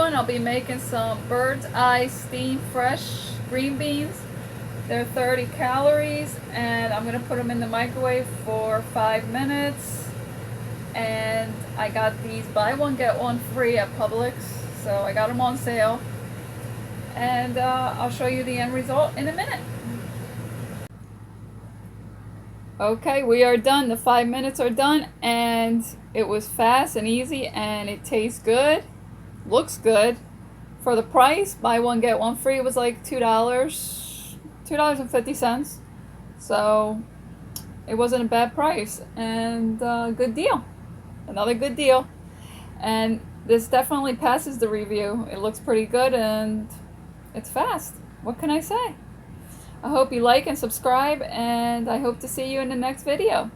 doing, I'll be making some bird's eye steam fresh green beans. They're 30 calories, and I'm gonna put them in the microwave for 5 minutes. And I got these buy one get one free at Publix, so I got them on sale. And I'll show you the end result in a minute. Okay, we are done. The 5 minutes are done, and it was fast and easy, and it tastes good, looks good. For the price, buy one get one free, it was like $2.50. So it wasn't a bad price, and good deal. Another good deal. And this definitely passes the review. It looks pretty good, and it's fast. What can I say? I hope you like and subscribe, and I hope to see you in the next video.